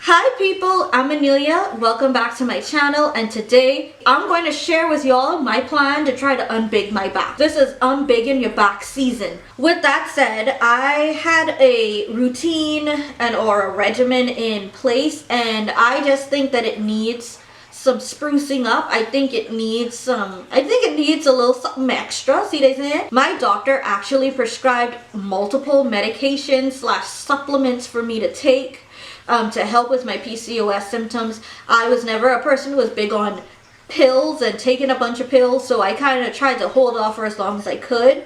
Hi people, I'm Annelia. Welcome back to my channel, and today I'm going to share with y'all my plan to try to unbig my back. This is unbigging your back season. With that said, I had a routine or a regimen in place, and I just think that it needs some sprucing up. I think it needs a little something extra. See what I'm saying? My doctor actually prescribed multiple medications / supplements for me to take to help with my PCOS symptoms. I was never a person who was big on pills and taking a bunch of pills, so I kind of tried to hold off for as long as I could.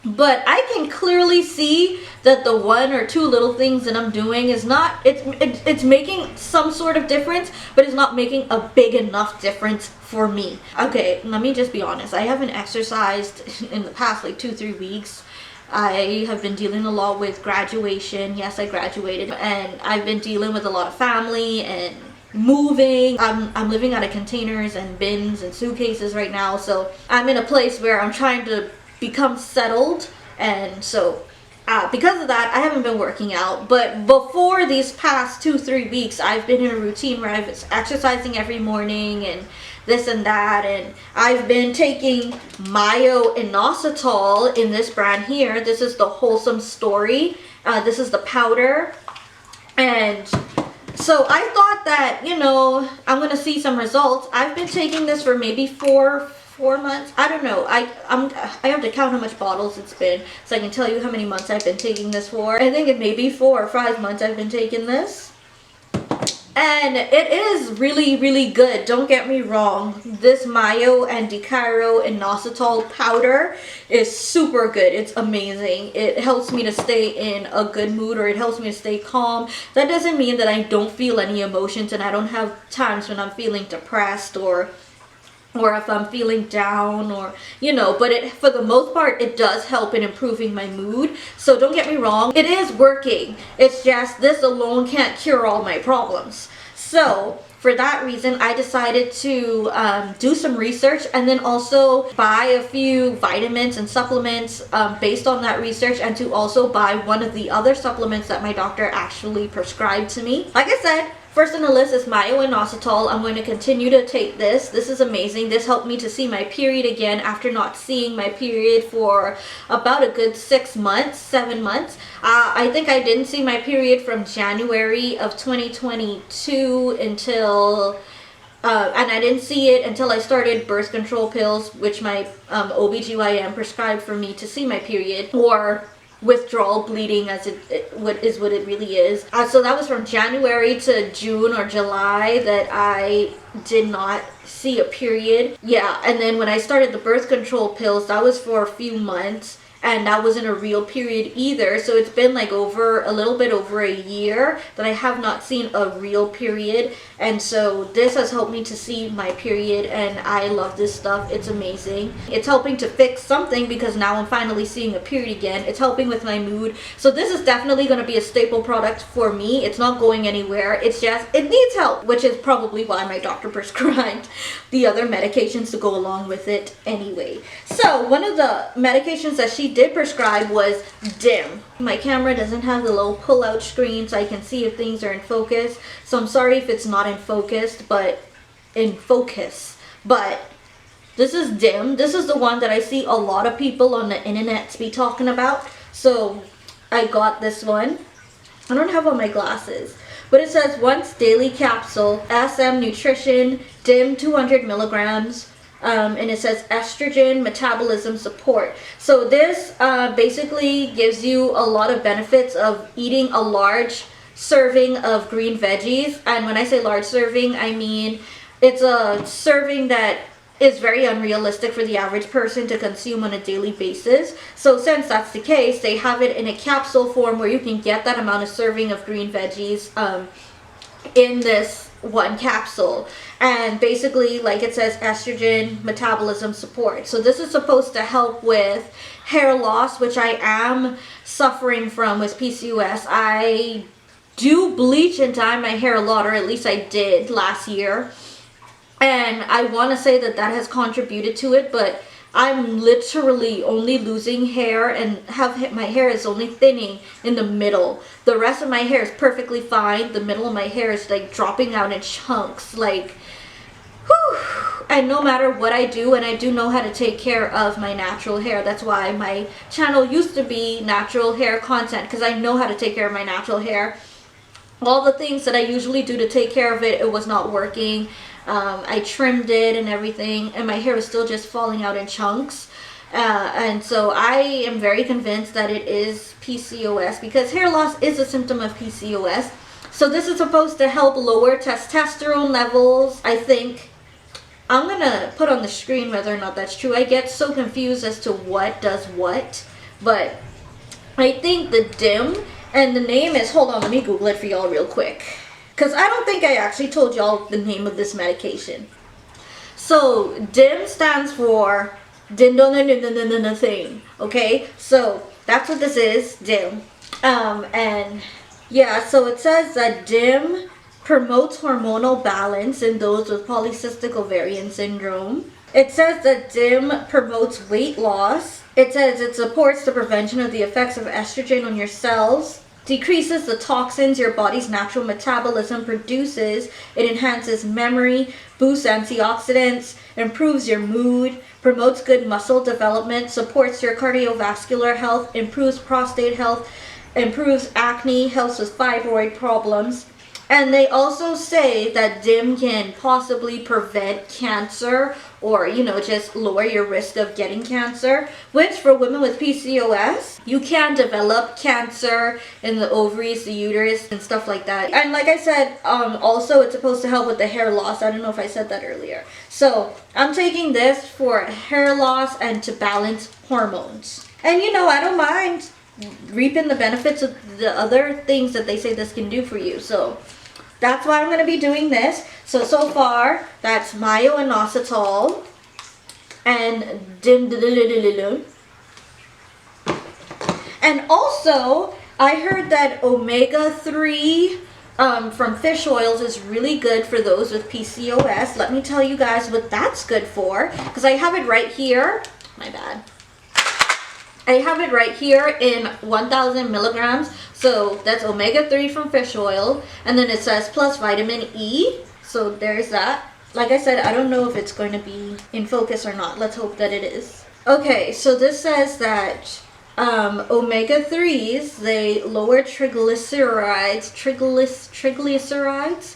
But I can clearly see that the one or two little things that I'm doing is not, it's making some sort of difference, but it's not making a big enough difference for me. Okay, let me just be honest. I haven't exercised in the past like 2-3 weeks. I have been dealing a lot with graduation. Yes, I graduated, and I've been dealing with a lot of family and moving. I'm living out of containers and bins and suitcases right now, so I'm in a place where I'm trying to become settled, and so because of that I haven't been working out. But before these past 2-3 weeks, I've been in a routine where I've been exercising every morning and this and that, and I've been taking Myo-inositol in this brand here. This is the Wholesome Story. This is the powder, and so I thought that, you know, I'm gonna see some results. I've been taking this for maybe four months. I don't know. I have to count how much bottles it's been so I can tell you how many months I've been taking this for. I think it may be 4 or 5 months I've been taking this. And it is really good. Don't get me wrong. This Myo and Inositol powder is super good. It's amazing. It helps me to stay in a good mood, or it helps me to stay calm. That doesn't mean that I don't feel any emotions and I don't have times when I'm feeling depressed or if I'm feeling down, or you know, but for the most part it does help in improving my mood. So don't get me wrong, it is working. It's just this alone can't cure all my problems. So for that reason, I decided to do some research and then also buy a few vitamins and supplements based on that research, and to also buy one of the other supplements that my doctor actually prescribed to me. Like I said, first on the list is Myo-inositol. I'm going to continue to take this. This is amazing. This helped me to see my period again after not seeing my period for about a good 7 months. I think I didn't see my period from January of 2022 until and I didn't see it until I started birth control pills, which my OBGYN prescribed for me to see my period, or withdrawal bleeding, as what it really is. So that was from January to June or July that I did not see a period. Yeah, and then when I started the birth control pills, that was for a few months, and that wasn't a real period either. So it's been like a little bit over a year that I have not seen a real period, and so this has helped me to see my period, and I love this stuff. It's amazing. It's helping to fix something because now I'm finally seeing a period again. It's helping with my mood. So this is definitely going to be a staple product for me. It's not going anywhere. It's just, it needs help, which is probably why my doctor prescribed the other medications to go along with it anyway. So one of the medications that she did prescribe was DIM. My camera doesn't have the little pull-out screen so I can see if things are in focus. So I'm sorry if it's not in focus, but this is DIM. This is the one that I see a lot of people on the internet be talking about. So I got this one. I don't have on my glasses, but it says once daily capsule, SM Nutrition, DIM 200 milligrams. And it says estrogen metabolism support. So this basically gives you a lot of benefits of eating a large serving of green veggies. And when I say large serving, I mean it's a serving that is very unrealistic for the average person to consume on a daily basis. So since that's the case, they have it in a capsule form where you can get that amount of serving of green veggies in this one capsule. And basically, like it says, estrogen metabolism support. So this is supposed to help with hair loss, which I am suffering from with PCOS. I do bleach and dye my hair a lot, or at least I did last year, and I want to say that that has contributed to it, but I'm literally only losing hair and my hair is only thinning in the middle. The rest of my hair is perfectly fine. The middle of my hair is like dropping out in chunks. Like, whew. And no matter what I do, and I do know how to take care of my natural hair. That's why my channel used to be natural hair content, because I know how to take care of my natural hair. All the things that I usually do to take care of it, it was not working. I trimmed it and everything, and my hair was still just falling out in chunks. And so I am very convinced that it is PCOS, because hair loss is a symptom of PCOS. So this is supposed to help lower testosterone levels. I think I'm gonna put on the screen whether or not that's true. I get so confused as to what does what, but I think the DIM, and the name is, hold on, let me Google it for y'all real quick, because I don't think I actually told y'all the name of this medication. So DIM stands for thing. Okay, so that's what this is, DIM. And yeah, so it says that DIM promotes hormonal balance in those with polycystic ovarian syndrome. It says that DIM promotes weight loss. It says it supports the prevention of the effects of estrogen on your cells, decreases the toxins your body's natural metabolism produces, it enhances memory, boosts antioxidants, improves your mood, promotes good muscle development, supports your cardiovascular health, improves prostate health, improves acne, helps with thyroid problems. And they also say that DIM can possibly prevent cancer, or, you know, just lower your risk of getting cancer, which for women with PCOS, you can develop cancer in the ovaries, the uterus, and stuff like that. And like I said, also it's supposed to help with the hair loss. I don't know if I said that earlier. So I'm taking this for hair loss and to balance hormones. And you know, I don't mind reaping the benefits of the other things that they say this can do for you. So that's why I'm going to be doing this. So far, that's Myo-inositol and DIM. And also, I heard that omega-3 from fish oils is really good for those with PCOS. Let me tell you guys what that's good for, because I have it right here. My bad. I have it right here in 1,000 milligrams. So that's omega-3 from fish oil. And then it says plus vitamin E. So there's that. Like I said, I don't know if it's going to be in focus or not. Let's hope that it is. Okay, so this says that omega-3s, they lower triglycerides. Triglycerides?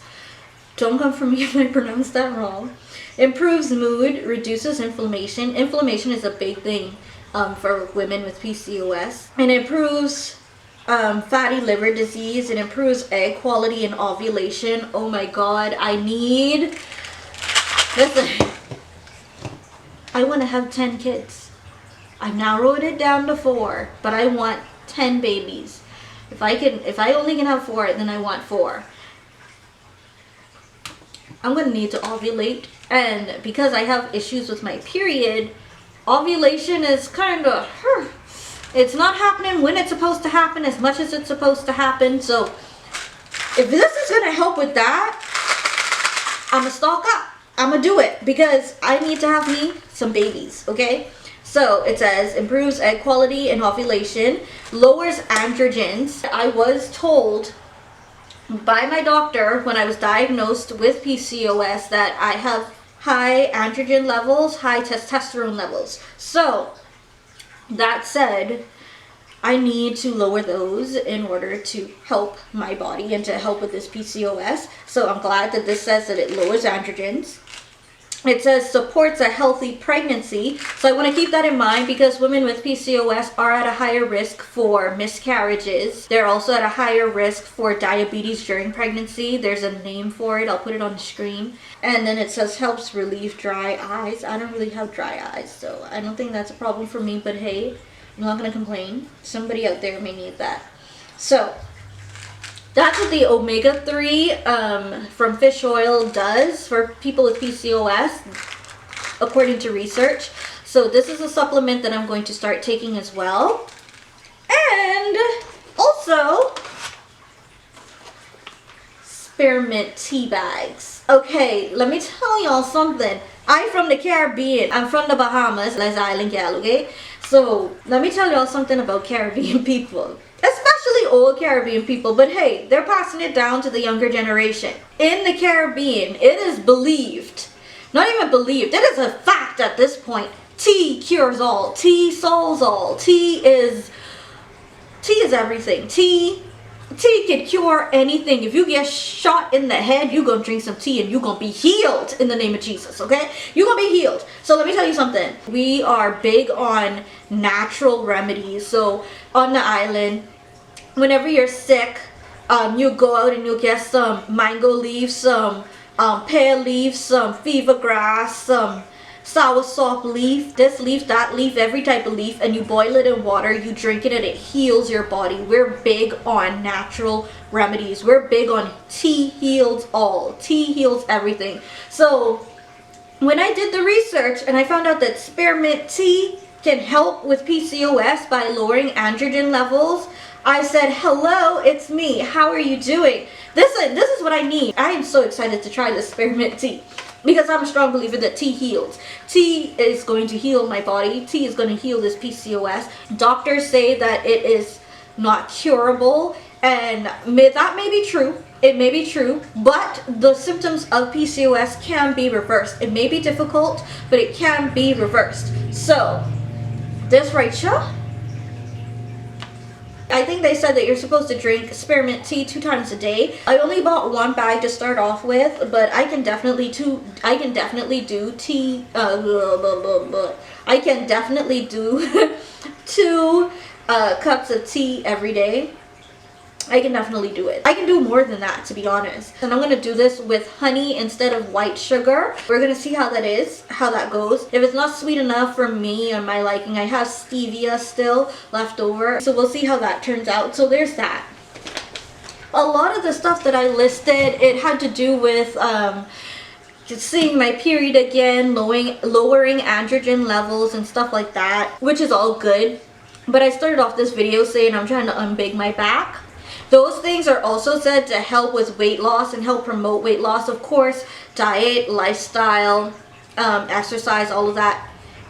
Don't come for me if I pronounce that wrong. Improves mood, reduces inflammation. Inflammation is a big thing for women with PCOS. And improves fatty liver disease. It improves egg quality and ovulation. Oh my god, listen, I want to have 10 kids. I've narrowed it down to 4, but I want 10 babies. If I only can have 4, then I want 4. I'm gonna need to ovulate, and because I have issues with my period, ovulation is kind of, it's not happening when it's supposed to happen as much as it's supposed to happen. So if this is going to help with that, I'm going to stock up. I'm going to do it because I need to have me some babies, okay? So it says improves egg quality and ovulation, lowers androgens. I was told by my doctor when I was diagnosed with PCOS that I have high androgen levels, high testosterone levels. So that said, I need to lower those in order to help my body and to help with this PCOS. So I'm glad that this says that it lowers androgens. It says supports a healthy pregnancy. So I want to keep that in mind because women with PCOS are at a higher risk for miscarriages. They're also at a higher risk for diabetes during pregnancy. There's a name for it. I'll put it on the screen. And then it says helps relieve dry eyes. I don't really have dry eyes, so I don't think that's a problem for me. But hey, I'm not going to complain. Somebody out there may need that. So that's what the omega-3 from fish oil does for people with PCOS, according to research. So this is a supplement that I'm going to start taking as well. And also, Spearmint tea bags. Okay, let me tell y'all something. I'm from the Caribbean. I'm from the Bahamas, Les Island gal, okay? So let me tell y'all something about Caribbean people. Especially old Caribbean people, but hey, they're passing it down to the younger generation. In the Caribbean, it is believed, not even believed, it is a fact at this point. Tea cures all. Tea solves all. Tea is everything. Tea can cure anything. If you get shot in the head, you gonna drink some tea and you gonna be healed in the name of Jesus, okay? You gonna be healed. So let me tell you something. We are big on natural remedies. So on the island, whenever you're sick, you go out and you get some mango leaves, some pear leaves, some fever grass, some soursop leaf, this leaf, that leaf, every type of leaf, and you boil it in water, you drink it, and it heals your body. We're big on natural remedies. We're big on tea heals all. Tea heals everything. So when I did the research and I found out that spearmint tea can help with PCOS by lowering androgen levels, I said, hello, it's me. How are you doing? This is what I need. I am so excited to try this spearmint tea because I'm a strong believer that tea heals. Tea is going to heal my body. Tea is going to heal this PCOS. Doctors say that it is not curable, and that may be true. It may be true, but the symptoms of PCOS can be reversed. It may be difficult, but it can be reversed. So this right here, I think they said that you're supposed to drink spearmint tea 2 times a day. I only bought 1 bag to start off with, but I can definitely do tea. I can definitely do 2 cups of tea every day. I can definitely do it. I can do more than that, to be honest. And I'm going to do this with honey instead of white sugar. We're going to see how that is, how that goes. If it's not sweet enough for me and my liking, I have stevia still left over. So we'll see how that turns out. So there's that. A lot of the stuff that I listed, it had to do with just seeing my period again, lowering androgen levels and stuff like that, which is all good. But I started off this video saying I'm trying to unbig my back. Those things are also said to help with weight loss and help promote weight loss. Of course, diet, lifestyle, exercise, all of that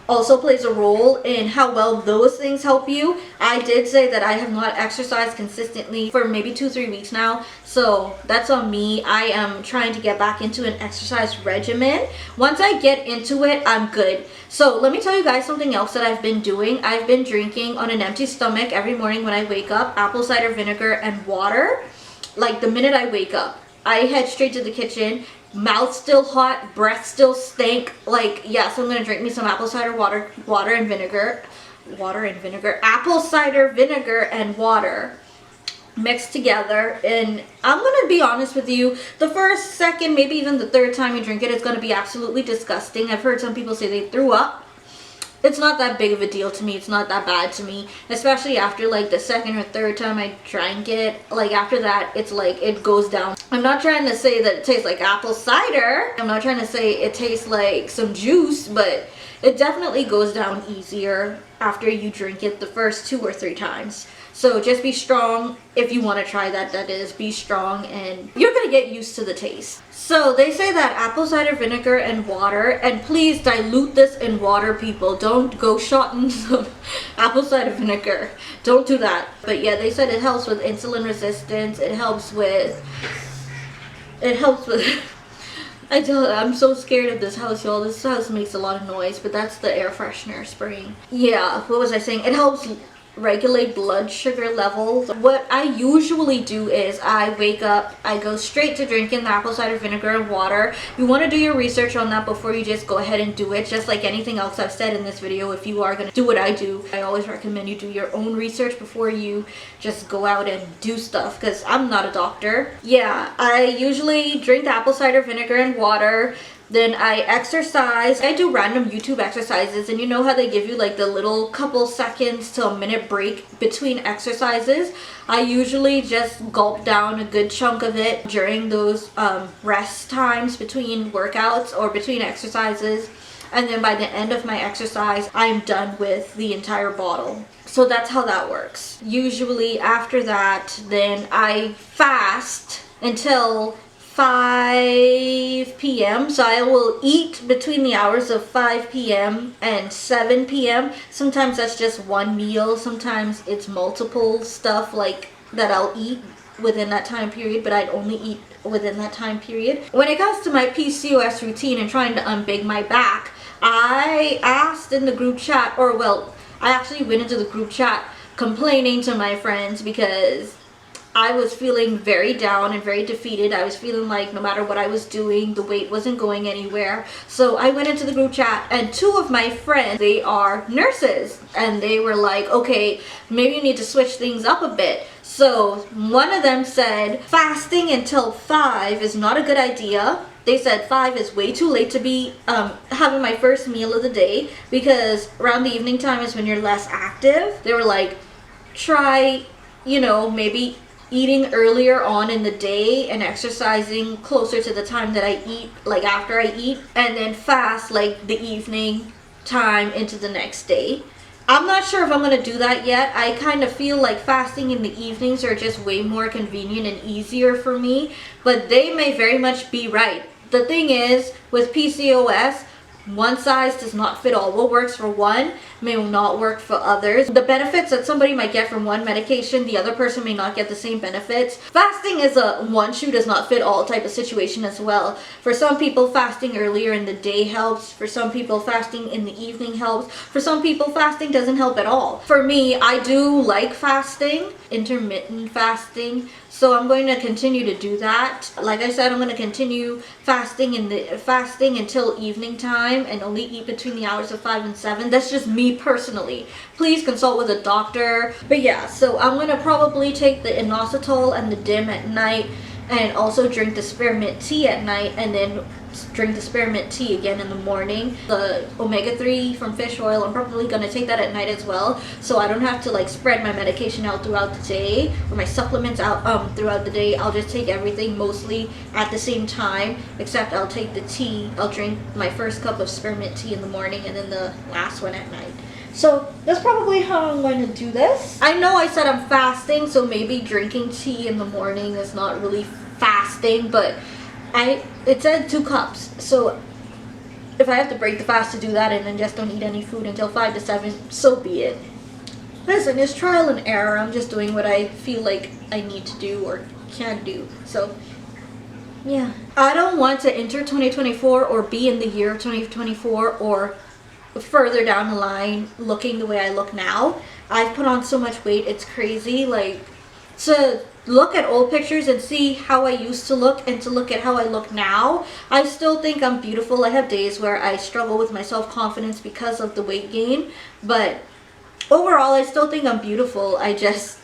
also plays a role in how well those things help you. I did say that I have not exercised consistently for maybe 2-3 weeks now, so that's on me. I am trying to get back into an exercise regimen. Once I get into it, I'm good. So let me tell you guys something else that I've been doing. I've been drinking on an empty stomach every morning when I wake up, apple cider vinegar and water. Like the minute I wake up, I head straight to the kitchen. Mouth still hot, breath still stink. Like, yes, I'm gonna drink me some apple cider water and vinegar, apple cider vinegar and water mixed together. And I'm gonna be honest with you, the first, second, maybe even the 3rd time you drink it, it's gonna be absolutely disgusting. I've heard some people say they threw up. It's not that big of a deal to me. It's not that bad to me, especially after like the 2nd or 3rd time I drank it. Like after that, it's like it goes down. I'm not trying to say that it tastes like apple cider. I'm not trying to say it tastes like some juice, but it definitely goes down easier after you drink it the first 2 or 3 times. So just be strong if you want to try that. That is, be strong and you're gonna get used to the taste. So they say that apple cider vinegar and water, and please dilute this in water, people. Don't go shotting some apple cider vinegar. Don't do that. But yeah, they said it helps with insulin resistance. It helps with I'm so scared of this house, y'all. This house makes a lot of noise, but that's the air freshener spraying. Yeah, what was I saying? It helps regulate blood sugar levels. What I usually do is I wake up, I go straight to drinking the apple cider vinegar and water. You want to do your research on that before you just go ahead and do it. Just like anything else I've said in this video, if you are going to do what I do, I always recommend you do your own research before you just go out and do stuff, because I'm not a doctor. Yeah, I usually drink the apple cider vinegar and water. Then I exercise. I do random YouTube exercises, and you know how they give you like the little couple seconds to a minute break between exercises. I usually just gulp down a good chunk of it during those rest times between workouts or between exercises. And then by the end of my exercise, I'm done with the entire bottle. So that's how that works. Usually after that, then I fast until 5 p.m. So I will eat between the hours of 5 p.m. and 7 p.m. Sometimes that's just one meal. Sometimes it's multiple stuff like that I'll eat within that time period, but I'd only eat within that time period. When it comes to my PCOS routine and trying to unbig my back, I asked in the group chat, or well, I actually went into the group chat complaining to my friends because I was feeling very down and very defeated. I was feeling like no matter what I was doing, the weight wasn't going anywhere. So I went into the group chat, and two of my friends, they are nurses, and they were like, okay, maybe you need to switch things up a bit. So one of them said fasting until 5 is not a good idea. They said 5 is way too late to be having my first meal of the day, because around the evening time is when you're less active. They were like, try, maybe eating earlier on in the day and exercising closer to the time that I eat, like after I eat, and then fast like the evening time into the next day. I'm not sure if I'm going to do that yet. I kind of feel like fasting in the evenings are just way more convenient and easier for me, but they may very much be right. The thing is, with PCOS, one size does not fit all. What works for one may not work for others. The benefits that somebody might get from one medication, the other person may not get the same benefits. Fasting is a one shoe does not fit all type of situation as well. For some people, fasting earlier in the day helps. For some people, fasting in the evening helps. For some people, fasting doesn't help at all. For me, I do like fasting, intermittent fasting. So I'm going to continue to do that. Like I said, I'm going to continue fasting until evening time and only eat between the hours of 5 and 7. That's just me personally. Please consult with a doctor. But yeah, so I'm going to probably take the inositol and the dim at night, and also drink the spearmint tea at night, and then drink the spearmint tea again in the morning. The omega-3 from fish oil, I'm probably going to take that at night as well, so I don't have to like spread my medication out throughout the day, or my supplements out throughout the day. I'll just take everything mostly at the same time, except I'll take the tea. I'll drink my first cup of spearmint tea in the morning and then the last one at night. So that's probably how I'm going to do this. I know I said I'm fasting, so maybe drinking tea in the morning is not really fasting, but it said 2 cups. So if I have to break the fast to do that and then just don't eat any food until 5 to 7, so be it. Listen, it's trial and error. I'm just doing what I feel like I need to do or can do. So yeah. I don't want to enter 2024 or be in the year of 2024 or further down the line looking the way I look now. I've put on so much weight, it's crazy. Like, to look at old pictures and see how I used to look and to look at how I look now, I still think I'm beautiful. I have days where I struggle with my self-confidence because of the weight gain, but overall I still think I'm beautiful. I just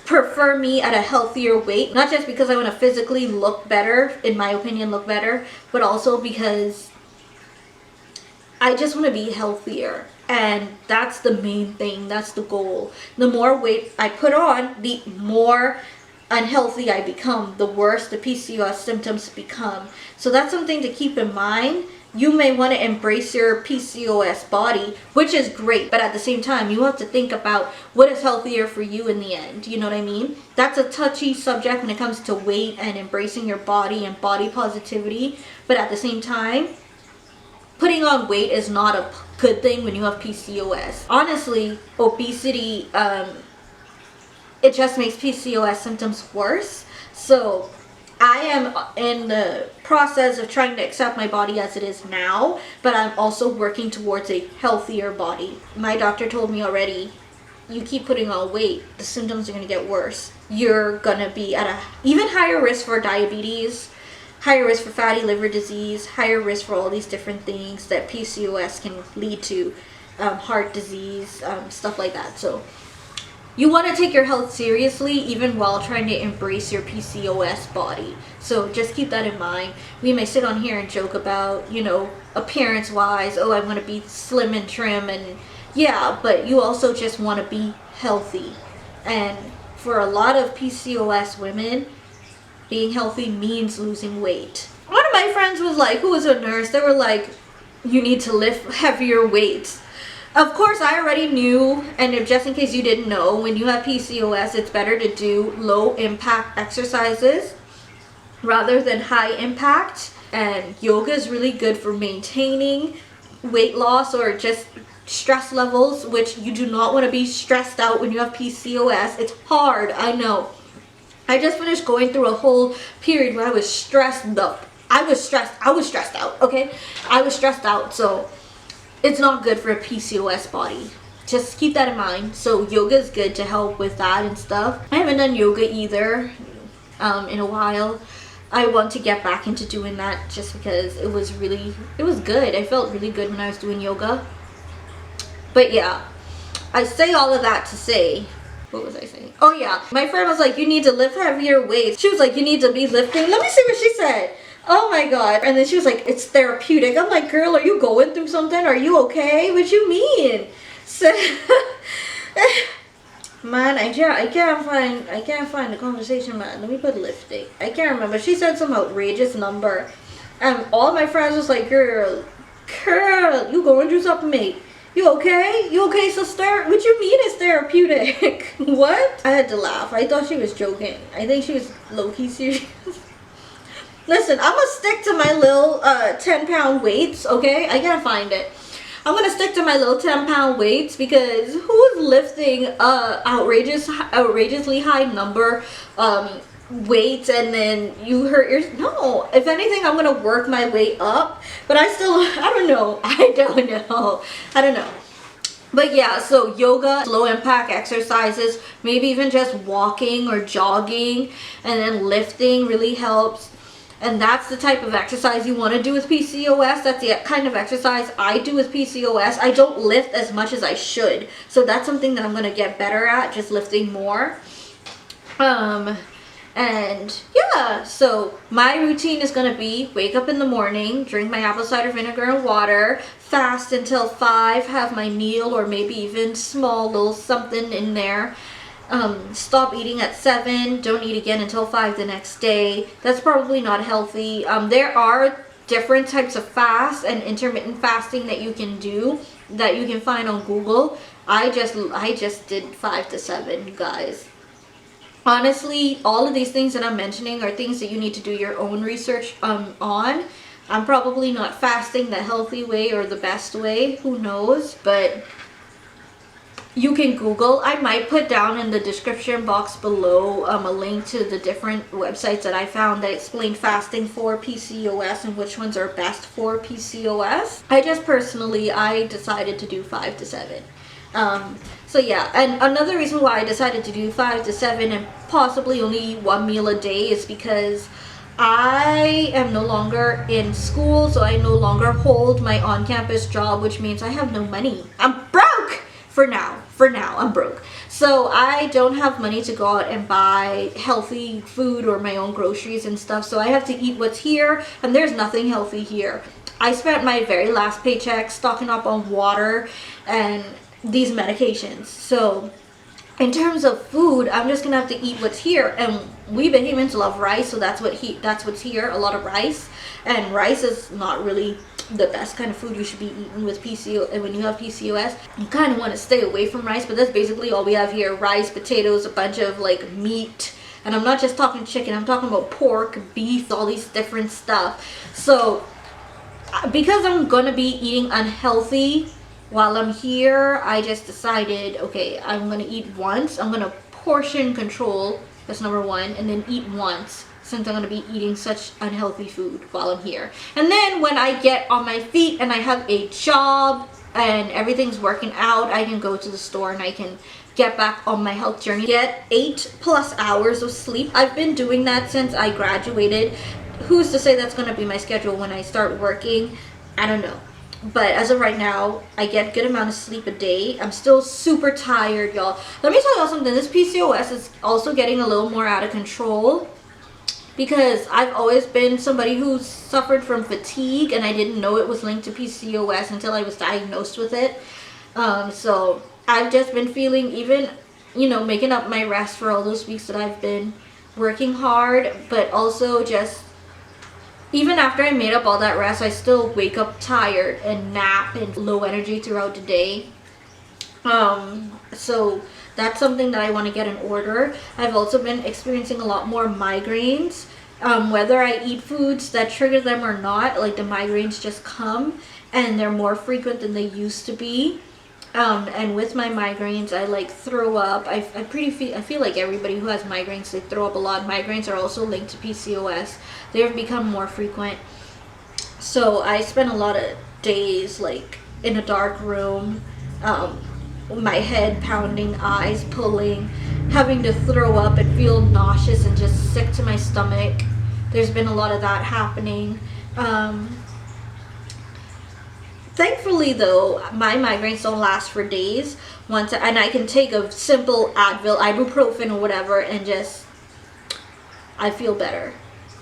prefer me at a healthier weight, not just because I want to physically look better, in my opinion look better, but also because I just want to be healthier, and that's the main thing. That's the goal. The more weight I put on, the more unhealthy I become, the worse the PCOS symptoms become. So that's something to keep in mind. You may want to embrace your PCOS body, which is great, but at the same time, you have to think about what is healthier for you in the end. You know what I mean? That's a touchy subject when it comes to weight and embracing your body and body positivity, but at the same time, putting on weight is not a good thing when you have PCOS. Honestly, obesity, it just makes PCOS symptoms worse. So I am in the process of trying to accept my body as it is now, but I'm also working towards a healthier body. My doctor told me already, you keep putting on weight, the symptoms are going to get worse. You're going to be at a even higher risk for diabetes, higher risk for fatty liver disease, higher risk for all these different things that PCOS can lead to, heart disease, stuff like that. So you want to take your health seriously even while trying to embrace your PCOS body. So just keep that in mind. We may sit on here and joke about, appearance wise, oh, I want to be slim and trim, and yeah, but you also just want to be healthy. And for a lot of PCOS women, being healthy means losing weight. One of my friends was like, who was a nurse, they were like, you need to lift heavier weights. Of course, I already knew, and if just in case you didn't know, when you have PCOS, it's better to do low impact exercises rather than high impact. And yoga is really good for maintaining weight loss or just stress levels, which you do not want to be stressed out when you have PCOS. It's hard, I know. I just finished going through a whole period where I was stressed up. I was stressed out, okay? I was stressed out, so it's not good for a PCOS body. Just keep that in mind. So yoga is good to help with that and stuff. I haven't done yoga either in a while. I want to get back into doing that just because it was good. I felt really good when I was doing yoga. But yeah, I say all of that to say, what was I saying? Oh yeah, my friend was like, you need to lift heavier weights. She was like, you need to be lifting. Let me see what she said. Oh my god. And then she was like, it's therapeutic. I'm like, girl, are you going through something? Are you okay? What you mean? So man, I can't find the conversation, man. Let me put lifting. I can't remember. She said some outrageous number. And all my friends was like, girl, you going through something, mate. You okay? You okay, sister? What you mean it's therapeutic? What? I had to laugh. I thought she was joking. I think she was low-key serious. Listen, I'm gonna stick to my little 10-pound weights, okay? I can't find it. I'm gonna stick to my little 10-pound weights because who's lifting outrageously high number weights and then you hurt your... No, if anything, I'm gonna work my way up, but I don't know. I don't know. But yeah, so yoga, low impact exercises, maybe even just walking or jogging, and then lifting really helps. And that's the type of exercise you want to do with PCOS. That's the kind of exercise I do with PCOS. I don't lift as much as I should. So that's something that I'm going to get better at, just lifting more. And yeah, so my routine is going to be wake up in the morning, drink my apple cider vinegar and water, fast until 5, have my meal or maybe even small little something in there. Stop eating at 7, don't eat again until 5 the next day. That's probably not healthy. There are different types of fast and intermittent fasting that you can do that you can find on Google. I just did 5 to 7, guys. Honestly, all of these things that I'm mentioning are things that you need to do your own research on. I'm probably not fasting the healthy way or the best way, who knows, but you can Google. I might put down in the description box below a link to the different websites that I found that explain fasting for PCOS and which ones are best for PCOS. I decided to do 5 to 7. So yeah, and another reason why I decided to do 5 to 7 and possibly only eat 1 meal a day is because I am no longer in school, so I no longer hold my on-campus job, which means I have no money. I'm broke! For now, I'm broke. So I don't have money to go out and buy healthy food or my own groceries and stuff. So I have to eat what's here, and there's nothing healthy here. I spent my very last paycheck stocking up on water and these medications. So in terms of food, I'm just gonna have to eat what's here. And we Bahamians love rice, so that's what's here, a lot of rice. And rice is not really the best kind of food you should be eating with PCOS. When you have PCOS, you kind of want to stay away from rice, but that's basically all we have here: rice, potatoes, a bunch of like meat. And I'm not just talking chicken, I'm talking about pork, beef, all these different stuff. So because I'm gonna be eating unhealthy while I'm here, I just decided, okay, I'm gonna eat once. I'm gonna portion control, that's number 1, and then eat once, since I'm going to be eating such unhealthy food while I'm here. And then when I get on my feet and I have a job and everything's working out, I can go to the store and I can get back on my health journey. Get 8+ hours of sleep. I've been doing that since I graduated. Who's to say that's going to be my schedule when I start working? I don't know. But as of right now, I get a good amount of sleep a day. I'm still super tired, y'all. Let me tell y'all something. This PCOS is also getting a little more out of control, because I've always been somebody who suffered from fatigue, and I didn't know it was linked to PCOS until I was diagnosed with it. So I've just been feeling, even, making up my rest for all those weeks that I've been working hard, but also just, even after I made up all that rest, I still wake up tired and nap and low energy throughout the day. So that's something that I want to get in order. I've also been experiencing a lot more migraines, Whether I eat foods that trigger them or not, like the migraines just come and they're more frequent than they used to be. And with my migraines, I like throw up. I feel like everybody who has migraines, they throw up a lot. Migraines are also linked to PCOS. They've become more frequent. So I spend a lot of days like in a dark room, my head pounding, eyes pulling, having to throw up and feel nauseous and just sick to my stomach. There's been a lot of that happening. Thankfully though, my migraines don't last for days. And I can take a simple Advil, ibuprofen or whatever, and just, I feel better.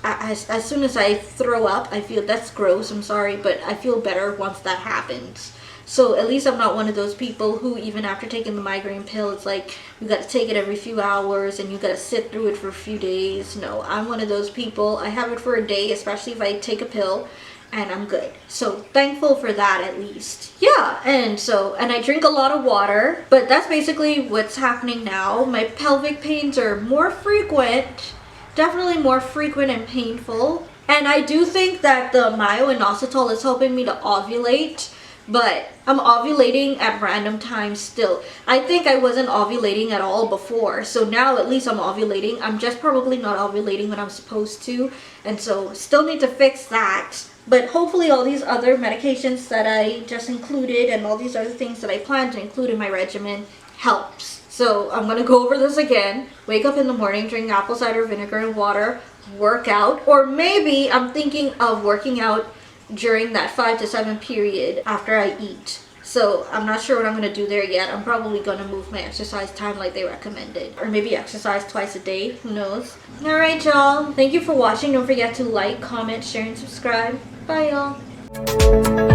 As soon as I throw up, I feel, that's gross, I'm sorry, but I feel better once that happens. So at least I'm not one of those people who, even after taking the migraine pill, it's like you got to take it every few hours and you got to sit through it for a few days. No, I'm one of those people. I have it for a day, especially if I take a pill, and I'm good. So thankful for that at least. Yeah, and I drink a lot of water, but that's basically what's happening now. My pelvic pains are more frequent, definitely more frequent and painful. And I do think that the Myo-inositol is helping me to ovulate, but I'm ovulating at random times still. I think I wasn't ovulating at all before, so now at least I'm ovulating. I'm just probably not ovulating when I'm supposed to, and so still need to fix that. But hopefully all these other medications that I just included and all these other things that I plan to include in my regimen helps. So I'm gonna go over this again. Wake up in the morning, drink apple cider vinegar and water, work out, or maybe I'm thinking of working out during that 5 to 7 period after I eat. So I'm not sure what I'm gonna do there yet. I'm probably gonna move my exercise time like they recommended, or maybe exercise twice a day, who knows. All right, y'all, thank you for watching. Don't forget to like, comment, share, and subscribe. Bye, y'all.